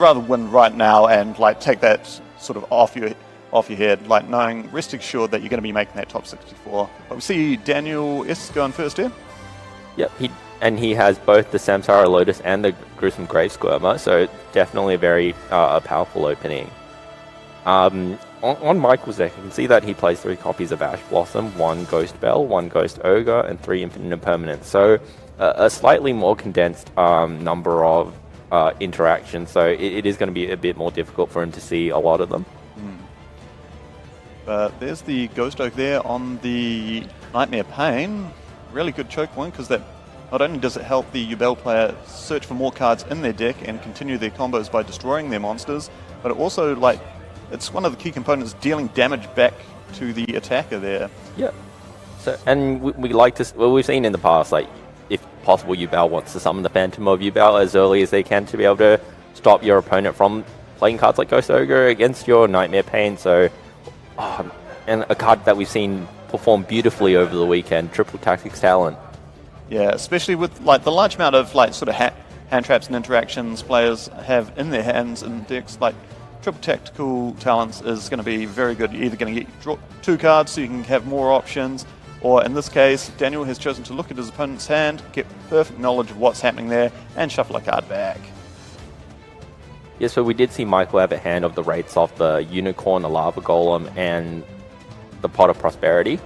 rather win right now and like take that sort of off your head, like knowing, rest assured that you're going to be making that top 64. But we see Daniel S going first here. Yep, he has both the Samsara Lotus and the Gruesome Grave Squirmer, so definitely a very powerful opening. On Michael's deck, you can see that he plays 3 copies of Ash Blossom, 1 Ghost Bell, 1 Ghost Ogre, and 3 Infinite Impermanence. So a slightly more condensed number of interactions, so it is going to be a bit more difficult for him to see a lot of them. But there's the Ghost Oak there on the Nightmare Pain. Really good choke point, because that not only does it help the Yubel player search for more cards in their deck and continue their combos by destroying their monsters, but it also, like, it's one of the key components dealing damage back to the attacker there. Yeah. So, and we like to, well, we've seen in the past, like, if possible, Yubel wants to summon the Phantom of Yubel as early as they can to be able to stop your opponent from playing cards like Ghost Ogre against your Nightmare Pain. So, and a card that we've seen perform beautifully over the weekend, Triple Tactics Talent. Yeah, especially with like the large amount of like sort of hand traps and interactions players have in their hands and decks. Like Triple Tactical Talents is going to be very good. You're either going to get 2 cards so you can have more options, or in this case, Daniel has chosen to look at his opponent's hand, get perfect knowledge of what's happening there, and shuffle a card back. Yeah, so we did see Michael have a hand of the rates of the Unicorn, the Lava Golem, and the Pot of Prosperity.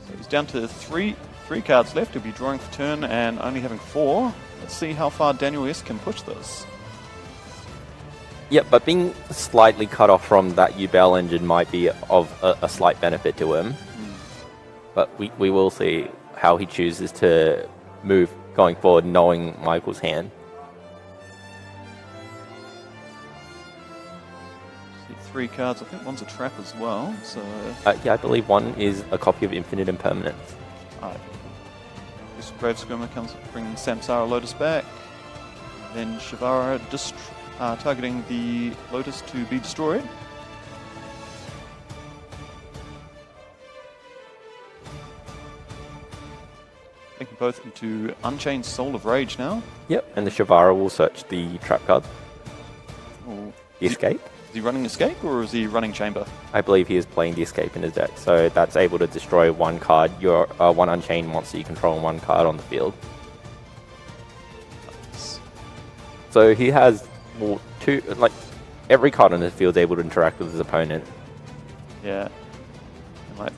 So he's down to three cards left. He'll be drawing for turn and only having 4. Let's see how far Daniel S can push this. Yeah, but being slightly cut off from that Yubel engine might be of a slight benefit to him. But we will see how he chooses to move going forward, knowing Michael's hand. See 3 cards. I think one's a trap as well. So yeah, I believe 1 is a copy of Infinite Impermanence. This Grave Skirmer comes bringing Samsara Lotus back. Then Shivara targeting the Lotus to be destroyed. Taking both into Unchained Soul of Rage now. Yep, and the Shivara will search the trap card. The Escape. Is he running Escape or is he running Chamber? I believe he is playing the Escape in his deck, so that's able to destroy 1 card, your 1 Unchained monster you control, and 1 card on the field. Nice. So he has 2, like, every card on his field is able to interact with his opponent. Yeah. And like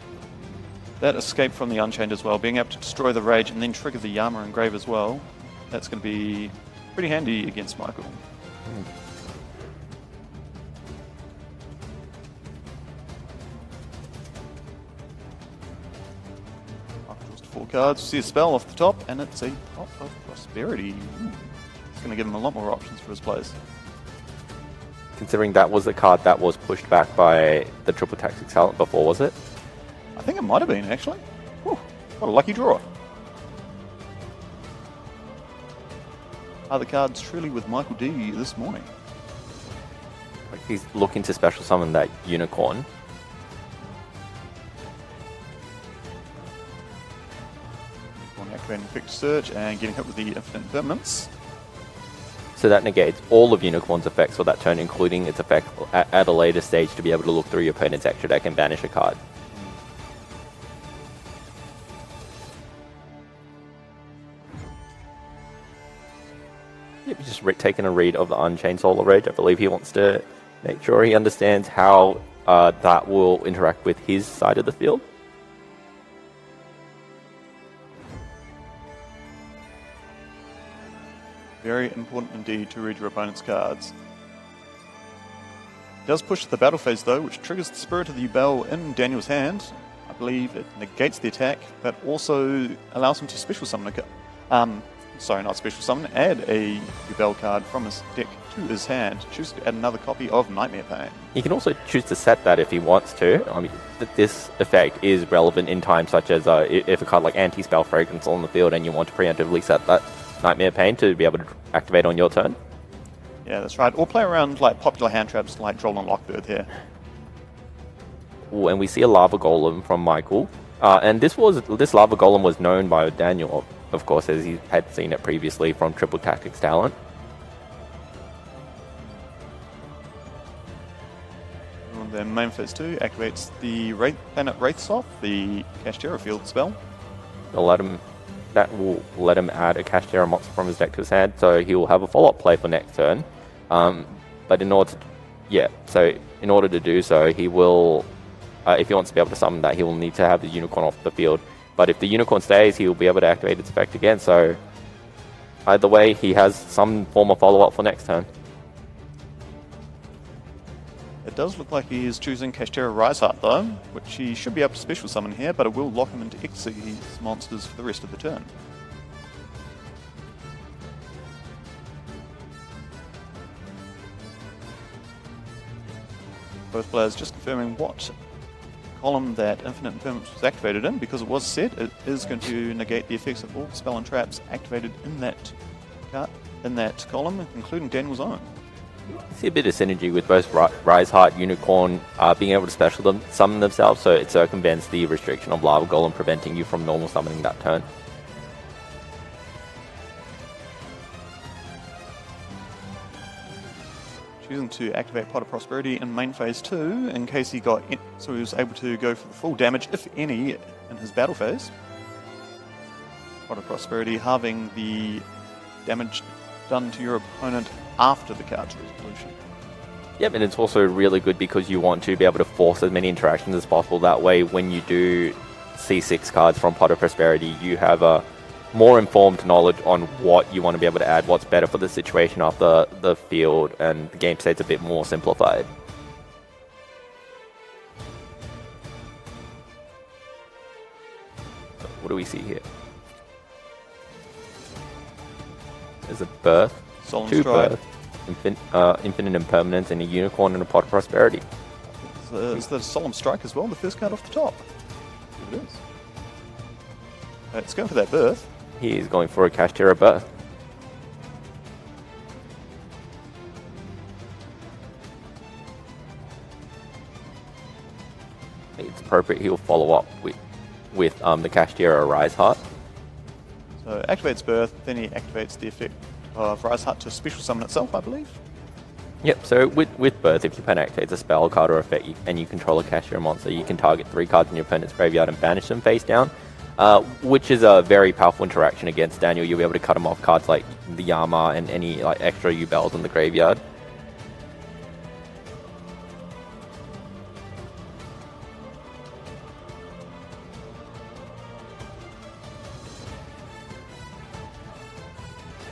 that Escape from the Unchained as well, being able to destroy the Rage and then trigger the Yama and Grave as well, that's going to be pretty handy against Michael. Draws to 4 cards, see a spell off the top, and it's a Pot of Prosperity. It's going to give him a lot more options for his plays. Considering that was the card that was pushed back by the Triple Tactics Talent before, was it? I think it might have been, actually. Whew, what a lucky draw. Are the cards truly with Michael D this morning? Like he's looking to special summon that Unicorn. Activating Quick Search and getting hit with the Infinite Impermanence. So that negates all of Unicorn's effects for that turn, including its effect at a later stage to be able to look through your opponent's extra deck and banish a card. Yep, he's just taking a read of the Unchained Soul of Rage. I believe he wants to make sure he understands how that will interact with his side of the field. Very important indeed to read your opponent's cards. It does push the battle phase though, which triggers the Spirit of the Yubel in Daniel's hand. I believe it negates the attack, but also allows him to special summon add a Yubel card from his deck to his hand. Choose to add another copy of Nightmare Pain. He can also choose to set that if he wants to. I mean, this effect is relevant in times such as if a card like Anti-Spell Fragrance is on the field and you want to preemptively set that Nightmare Pain to be able to activate on your turn. Yeah, that's right. Or play around like popular hand traps like Droll and Lockbird here. Ooh, and we see a Lava Golem from Michael. And this Lava Golem was known by Daniel of course, as he had seen it previously from Triple Tactics talent. And then main phase 2 activates the planet Wraithsoft, the Kashtira field spell. That will let him add a Kashtira monster from his deck to his hand, so he will have a follow-up play for next turn. But in order to do so, he will, if he wants to be able to summon that, he will need to have the Unicorn off the field. But if the Unicorn stays, he will be able to activate its effect again, so either way, he has some form of follow-up for next turn. It does look like he is choosing Kashtira Riseheart though, which he should be able to special summon here, but it will lock him into Xyz monsters for the rest of the turn. Both players just confirming what column that Infinite Impermanence was activated in, because it was set, it is going to negate the effects of all spell and traps activated in that column, including Daniel's own. I see a bit of synergy with both Riseheart, Unicorn being able to summon themselves, so it circumvents the restriction of Lava Golem, preventing you from normal summoning that turn. Choosing to activate Pot of Prosperity in main phase 2 in case he got in, so he was able to go for the full damage, if any, in his battle phase. Pot of Prosperity halving the damage done to your opponent after the card's resolution. Yep, and it's also really good because you want to be able to force as many interactions as possible. That way, when you do see 6 cards from Pot of Prosperity, you have a more informed knowledge on what you want to be able to add, what's better for the situation after the field, and the game state's a bit more simplified. So what do we see here? There's a Birth, Solemn 2 Strike. Birth, Infinite Impermanence, and a Unicorn and a Pot of Prosperity. Is the Solemn Strike as well, the first card off the top? It is. It's going for that Birth. He is going for a Kashtira Birth. It's appropriate he'll follow up with the Kashtira Riseheart. So activates Birth, then he activates the effect of Riseheart to special summon itself, I believe. Yep, so with Birth, if your opponent activates a spell card or effect and you control a Kashtira monster, you can target 3 cards in your opponent's graveyard and banish them face down, which is a very powerful interaction against Daniel. You'll be able to cut him off cards like the Yama and any extra Yubels in the graveyard.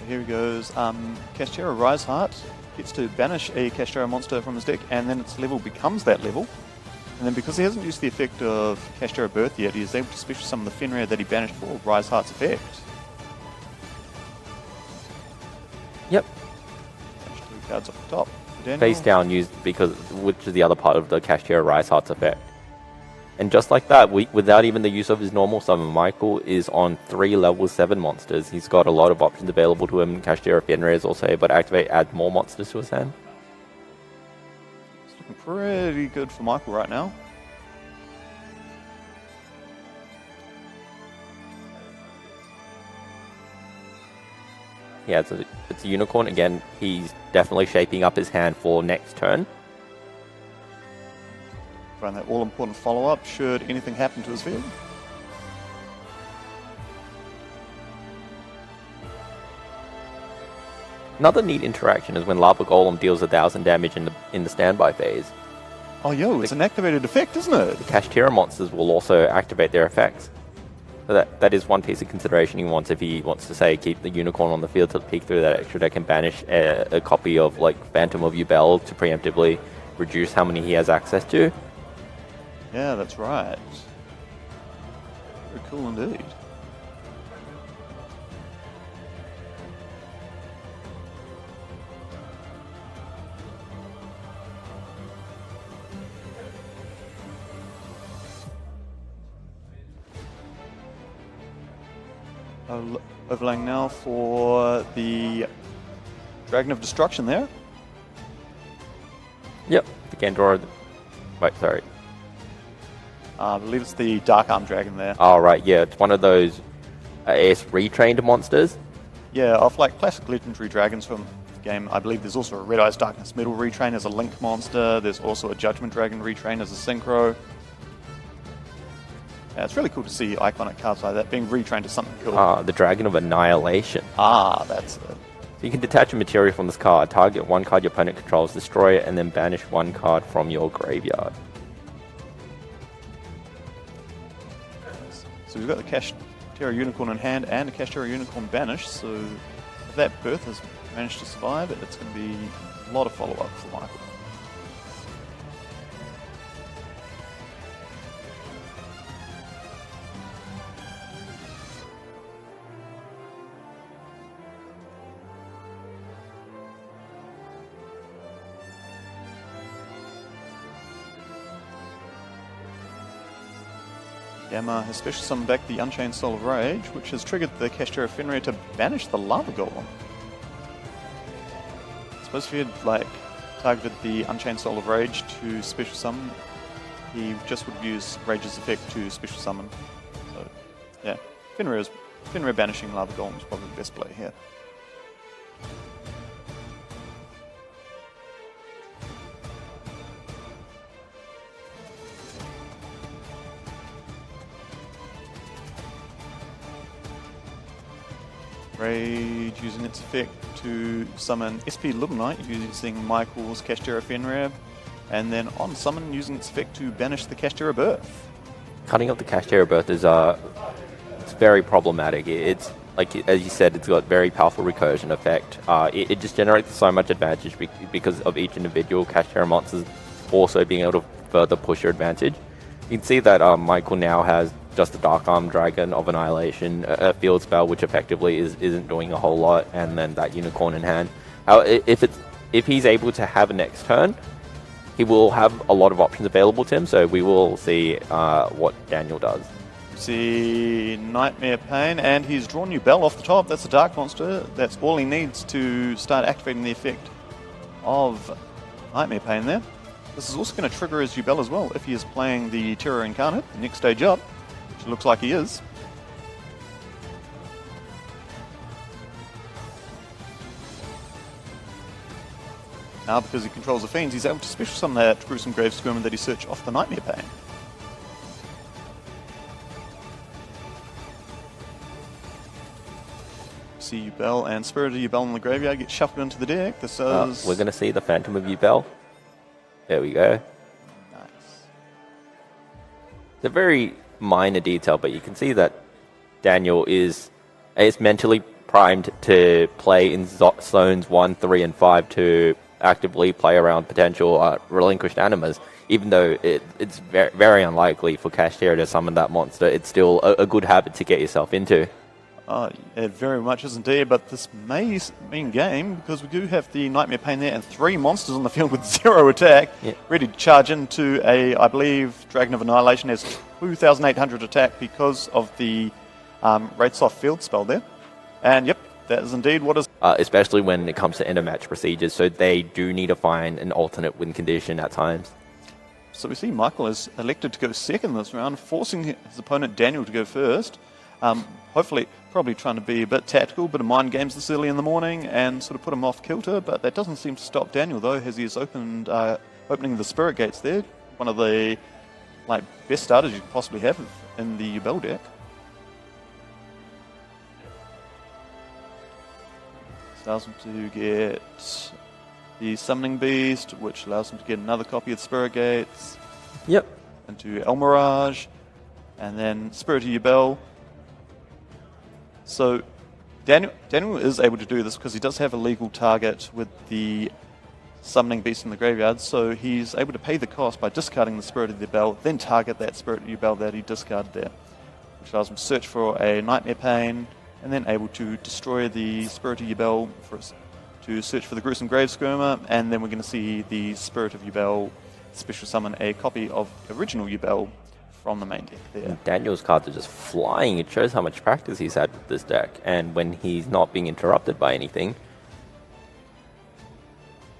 Here he goes. Kashtira Riseheart gets to banish a Kashtira monster from his deck, and then its level becomes that level. And then because he hasn't used the effect of Kashtira Birth yet, he is able to special summon the Fenrir that he banished for Riseheart's effect. Yep. Banish 2 cards off the top. Daniel. Face down used which is the other part of the Kashtira Riseheart's effect. And just like that, without even the use of his normal summon, Michael is on 3 level 7 monsters. He's got a lot of options available to him. Kashtira Fenrir is also able to add more monsters to his hand. It's looking pretty good for Michael right now. Yeah, it's a Unicorn. Again, he's definitely shaping up his hand for next turn. Find that all-important follow-up should anything happen to his field. Another neat interaction is when Lava Golem deals 1,000 damage in the standby phase. Oh, yo, it's an activated effect, isn't it? The Kashtira monsters will also activate their effects. So that is one piece of consideration he wants if he wants to, say, keep the Unicorn on the field to peek through that extra deck and banish a copy of, Phantom of Yubel to preemptively reduce how many he has access to. Yeah, that's right. Very cool indeed. Overlaying now for the Dragon of Destruction there. Yep, the Gandora. Wait, sorry. I believe it's the Dark Arm Dragon there. Oh, right, yeah, it's one of those AS retrained monsters. Yeah, of like classic legendary dragons from the game, I believe there's also a Red Eyes Darkness Metal retrain as a Link monster. There's also a Judgment Dragon retrain as a Synchro. Yeah, it's really cool to see iconic cards like that being retrained to something cool. The Dragon of Annihilation. That's it. So you can detach a material from this card, target one card your opponent controls, destroy it, and then banish one card from your graveyard. So we've got the Kashtira Unicorn in hand and the Kashtira Unicorn banished, so if that birth has managed to survive, it's going to be a lot of follow-up for Michael. Gamma has special summoned back the Unchained Soul of Rage, which has triggered the Kashtira Fenrir to banish the Lava Golem. I suppose if he had like targeted the Unchained Soul of Rage to special summon, he just would use Rage's effect to special summon. So yeah, Fenrir banishing Lava Golem is probably the best play here. Rage using its effect to summon SP Luminite using Michael's Kashtira Fenrir, and then on summon using its effect to banish the Kashtira Birth. Cutting off the Kashtira Birth is it's very problematic. It's like, as you said, it's got very powerful recursion effect. It just generates so much advantage because of each individual Kashtira monsters also being able to further push your advantage. You can see that Michael now has just the Dark Arm Dragon of Annihilation, a field spell which effectively isn't doing a whole lot, and then that Unicorn in hand. If he's able to have a next turn, he will have a lot of options available to him, so we will see what Daniel does. See Nightmare Pain, and he's drawn Yubel off the top. That's a Dark Monster. That's all he needs to start activating the effect of Nightmare Pain there. This is also going to trigger his Yubel as well if he is playing the Terror Incarnate, the next stage up. It looks like he is. Now, because he controls the Fiends, he's able to special summon that Gruesome Grave Skirmer that he searched off the Nightmare Pain. See Yubel and Spirit of Yubel in the graveyard get shuffled into the deck. This is... We're going to see the Phantom of Yubel. There we go. Nice. It's a very minor detail, but you can see that Daniel is mentally primed to play in zones 1, 3, and 5 to actively play around potential relinquished animas. Even though it's very, very unlikely for Kashtira to summon that monster, it's still a good habit to get yourself into. It very much is indeed, but this may mean game because we do have the Nightmare Pain there and 3 monsters on the field with 0 attack, ready to charge into a, I believe, Dragon of Annihilation has 2,800 attack because of the Raid Soft field spell there. And yep, that is indeed what is... especially when it comes to end of match procedures, so they do need to find an alternate win condition at times. So we see Michael is elected to go second this round, forcing his opponent Daniel to go first. Hopefully, probably trying to be a bit tactical, bit of mind games this early in the morning and sort of put him off kilter, but that doesn't seem to stop Daniel though, as he has opening the Spirit Gates there, one of the best starters you could possibly have in the Yubel deck. This allows him to get the Summoning Beast, which allows him to get another copy of the Spirit Gates. Yep. Into El Mirage, and then Spirit of Yubel. So Daniel is able to do this because he does have a legal target with the Summoning Beast in the graveyard, so he's able to pay the cost by discarding the Spirit of Yubel, then target that Spirit of Yubel that he discarded there, which allows him to search for a Nightmare Pain, and then able to destroy the Spirit of Yubel to search for the Gruesome Grave Skirmer, and then we're going to see the Spirit of Yubel special summon a copy of original Yubel from the main deck there. Daniel's cards are just flying. It shows how much practice he's had with this deck, and when he's not being interrupted by anything.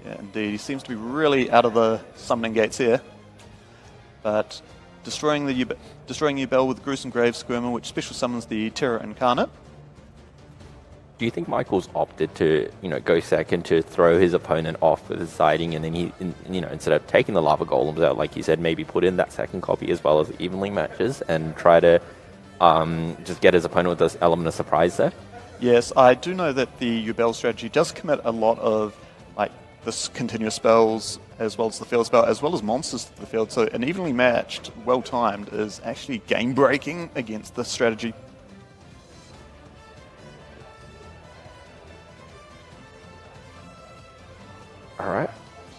Yeah, indeed. He seems to be really out of the summoning gates here. But destroying Yubel with Gruesome Grave Squirmer, which special summons the Terror Incarnate. Do you think Michael's opted to, go second to throw his opponent off with his siding, and then he, instead of taking the Lava Golems out, like you said, maybe put in that second copy as well as the evenly matches and try to just get his opponent with this element of surprise there? Yes, I do know that the Yubel strategy does commit a lot of this continuous spells as well as the field spell, as well as monsters to the field. So an evenly matched, well-timed is actually game-breaking against this strategy. Alright.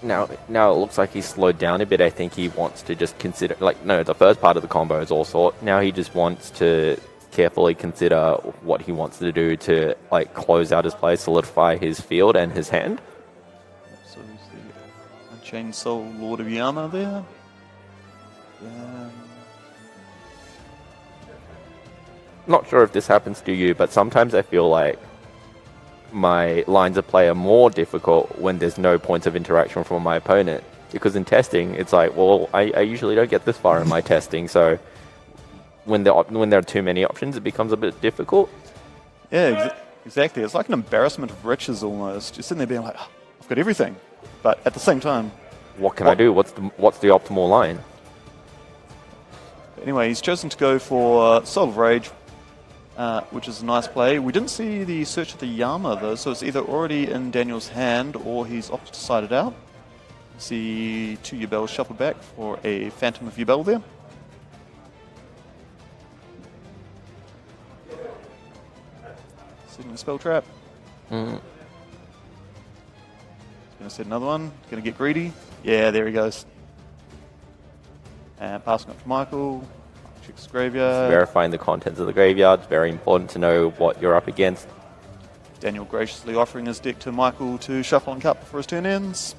Now it looks like he's slowed down a bit. I think he wants to just consider, the first part of the combo is all sort. Now he just wants to carefully consider what he wants to do to, close out his play, solidify his field and his hand. So we see Unchained Soul, Lord of Yama there. Not sure if this happens to you, but sometimes I feel like my lines of play are more difficult when there's no points of interaction from my opponent. Because in testing, it's like, well, I usually don't get this far in my testing, so when there are too many options, it becomes a bit difficult. Yeah, exactly. It's like an embarrassment of riches almost. You're sitting there being like, oh, I've got everything. But at the same time... What can I do? What's the optimal line? Anyway, he's chosen to go for Soul of Rage, which is a nice play. We didn't see the Search of the Yama, though, so it's either already in Daniel's hand or he's opted to side it out. See 2 Yubel shuffled back for a Phantom of Yubel there. Setting a spell trap. He's going to set another one. He's going to get greedy. Yeah, there he goes. And passing up to Michael. Checks the graveyard. Verifying the contents of the graveyard. It's very important to know what you're up against. Daniel graciously offering his deck to Michael to shuffle and cut before his turn ends.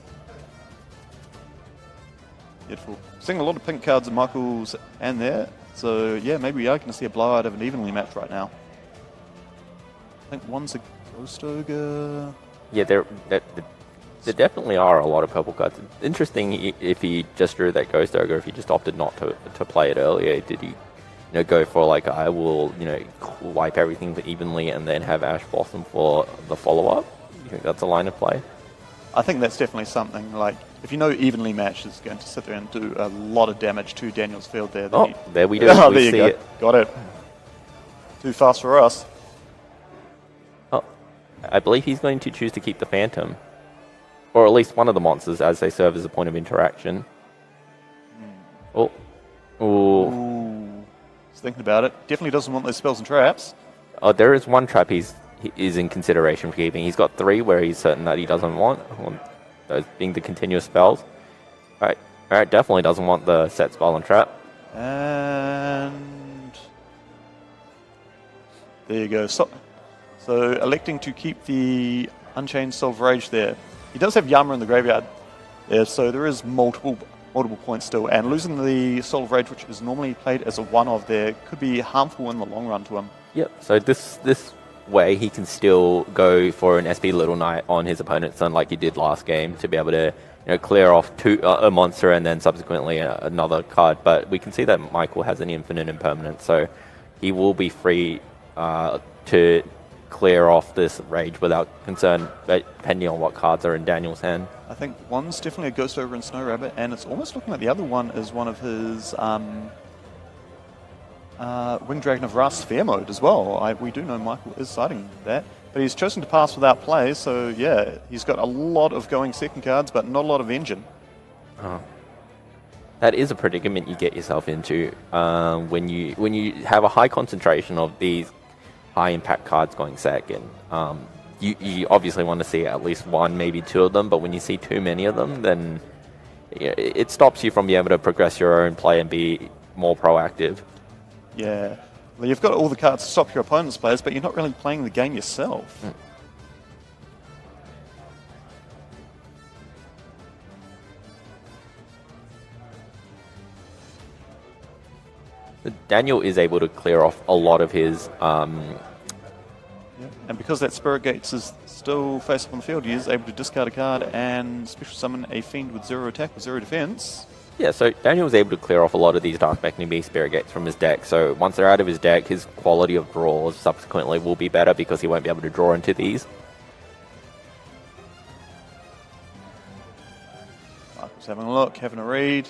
Beautiful. Seeing a lot of pink cards in Michael's and there. So yeah, maybe we are going to see a blowout of an evenly match right now. I think one's a Ghost Ogre. Yeah, there definitely are a lot of purple cards. Interesting if he just drew that Ghost Ogre, if he just opted not to play it earlier. Did he go for I will wipe everything evenly and then have Ash Blossom for the follow-up? You think that's a line of play? I think that's definitely something. If you know evenly match is going to sit there and do a lot of damage to Daniel's field there. There we do. Oh, we there you see go. Got it. Too fast for us. I believe he's going to choose to keep the Phantom. Or at least one of the monsters, as they serve as a point of interaction. Oh. Ooh. He's thinking about it. Definitely doesn't want those spells and traps. Oh, there is one trap he is in consideration for keeping. He's got 3 where he's certain that he doesn't want. Those being the continuous spells. Alright, definitely doesn't want the set spell and trap. And... there you go. So electing to keep the Unchained Soul of Rage there. He does have Yama in the graveyard there, so there is multiple points still. And losing the Soul of Rage, which is normally played as a one-of there, could be harmful in the long run to him. Yep, so this way he can still go for an SP Little Knight on his opponent's turn like he did last game to be able to clear off a monster and then subsequently another card. But we can see that Michael has an infinite impermanence, so he will be free to clear off this Rage without concern, depending on what cards are in Daniel's hand. I think one's definitely a Ghost Ogre and Snow Rabbit, and it's almost looking like the other one is one of his Winged Dragon of Ra Sphere mode as well. We do know Michael is citing that, but he's chosen to pass without play, so yeah, he's got a lot of going second cards, but not a lot of engine. That is a predicament you get yourself into when you have a high concentration of these high impact cards going second. You obviously want to see at least 1, maybe 2 of them, but when you see too many of them, then it stops you from being able to progress your own play and be more proactive. Yeah. Well, you've got all the cards to stop your opponent's players, but you're not really playing the game yourself. Daniel is able to clear off a lot of his... And because that Spirit Gates is still face up on the field, he is able to discard a card and special summon a Fiend with 0 attack with 0 defense. Yeah, so Daniel was able to clear off a lot of these Dark Beckoning Beast Spirit Gates from his deck, so once they're out of his deck, his quality of draws subsequently will be better because he won't be able to draw into these. Michael's having a look, having a read.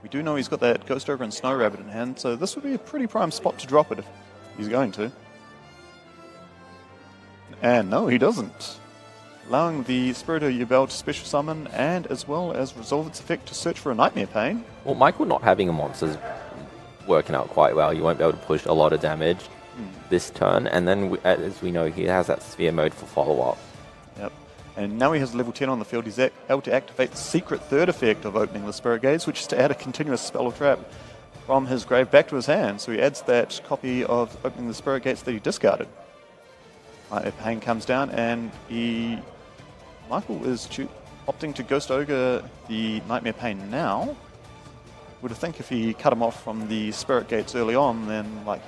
We do know he's got that Ghost Ogre and Snow Rabbit in hand, so this would be a pretty prime spot to drop it if he's going to. And no, he doesn't. Allowing the Spirit of Yubel to special summon and as well as resolve its effect to search for a Nightmare Pain. Well, Michael not having a monster is working out quite well. You won't be able to push a lot of damage this turn, and then as we know, he has that Sphere mode for follow-up. Yep. And now he has level 10 on the field, he's able to activate the secret third effect of opening the Spirit Gates, which is to add a continuous spell or trap from his grave back to his hand. So he adds that copy of opening the Spirit Gates that he discarded. Nightmare Pain comes down, and Michael is opting to Ghost Ogre the Nightmare Pain now. Would have think if he cut him off from the Spirit Gates early on, then like...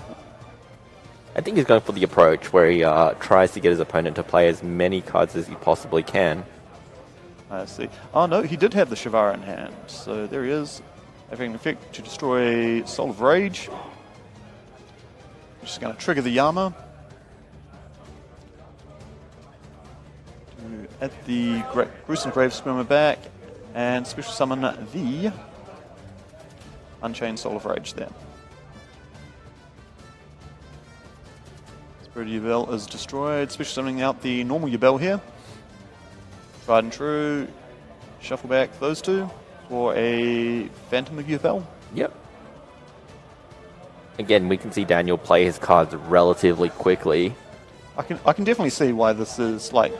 I think he's going for the approach where he tries to get his opponent to play as many cards as he possibly can. I see. Oh no, he did have the Shivara in hand, so there he is, having an effect to destroy Soul of Rage. Just going to trigger the Yama. Add the Gruesome Grave Squirmer back and special summon the Unchained Soul of Rage there. Spirit of Yubel is destroyed, special summoning out the normal Yubel here. Tried and true, shuffle back those two for a Phantom of Yubel. Yep. Again, we can see Daniel play his cards relatively quickly. I can definitely see why this is like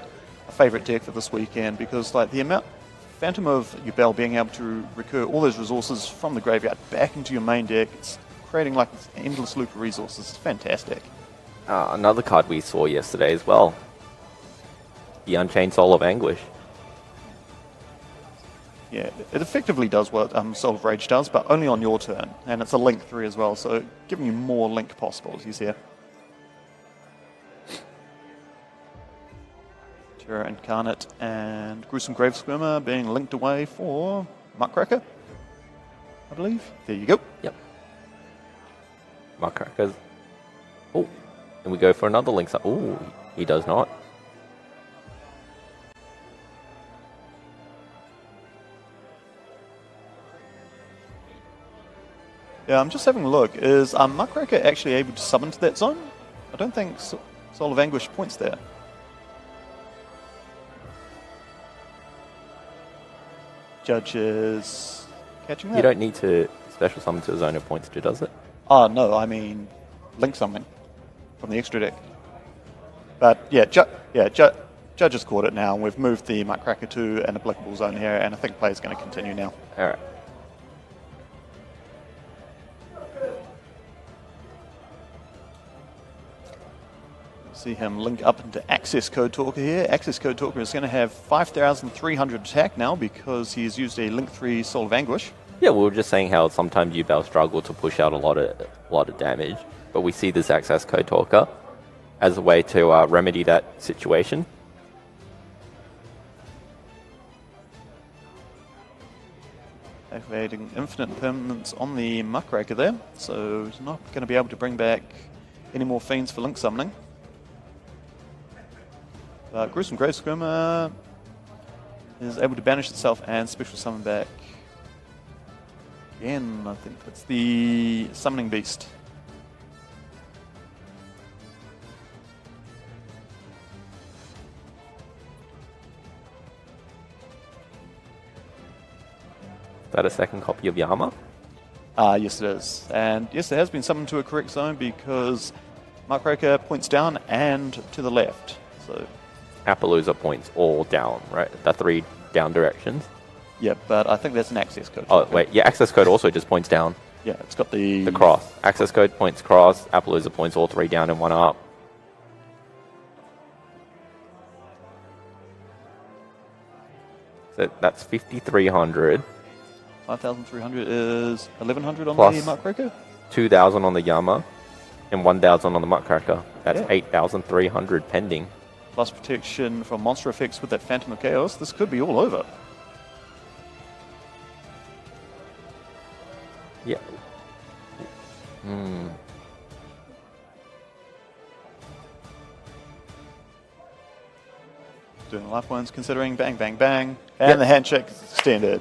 a favorite deck for this weekend, because like the amount Phantom of Yubel being able to recur all those resources from the graveyard back into your main deck, it's creating like this endless loop of resources. It's fantastic. Another card we saw yesterday as well, the Unchained Soul of Anguish. Yeah, it effectively does what Soul of Rage does, but only on your turn, and it's a Link 3 as well, so giving you more Link possibilities here. Terra Incarnate and Gruesome Grave Squirmer being linked away for Muckraker, I believe. There you go. Yep. Muckraker's... Oh, and we go for another Link. Oh, he does not. Yeah, I'm just having a look. Is Muckraker actually able to summon to that zone? I don't think Soul of Anguish points there. Judge is catching that. You don't need to special summon to a zone of points to, does it? Oh, no, I mean link something from the extra deck. But yeah, Judge has caught it now, and we've moved the Muckraker to an applicable zone here, and I think play is going to continue now. Alright. See him link up into Access Code Talker here. Access Code Talker is going to have 5,300 attack now because he's used a Link 3 Soul of Anguish. Yeah, we were just saying how sometimes Yubel struggle to push out a lot of damage, but we see this Access Code Talker as a way to remedy that situation. Activating infinite permanence on the Muckraker there, so he's not going to be able to bring back any more fiends for link summoning. Gruesome Grave Squirmer is able to banish itself and special summon back. Again, I think it's the Summoning Beast. Is that a second copy of Yama? Yes it is. And yes, it has been summoned to a correct zone because Muckraker points down and to the left. So Appaloosa points all down, right? The 3 down directions. yeah, but I think that's an access code. Oh, wait. Yeah, access code also just points down. Yeah, it's got the cross. Access code points cross. Appaloosa points all 3 down and 1 up. So that's 5,300. 5,300 is 1,100 on Plus the Muckraker. 2,000 on the Yama and 1,000 on the Muckraker. That's Yeah. 8,300 pending. Plus protection from monster effects with that Phantom of Chaos. This could be all over. Yeah. Hmm. Doing the life points, considering bang, bang, bang, and the handshake is extended.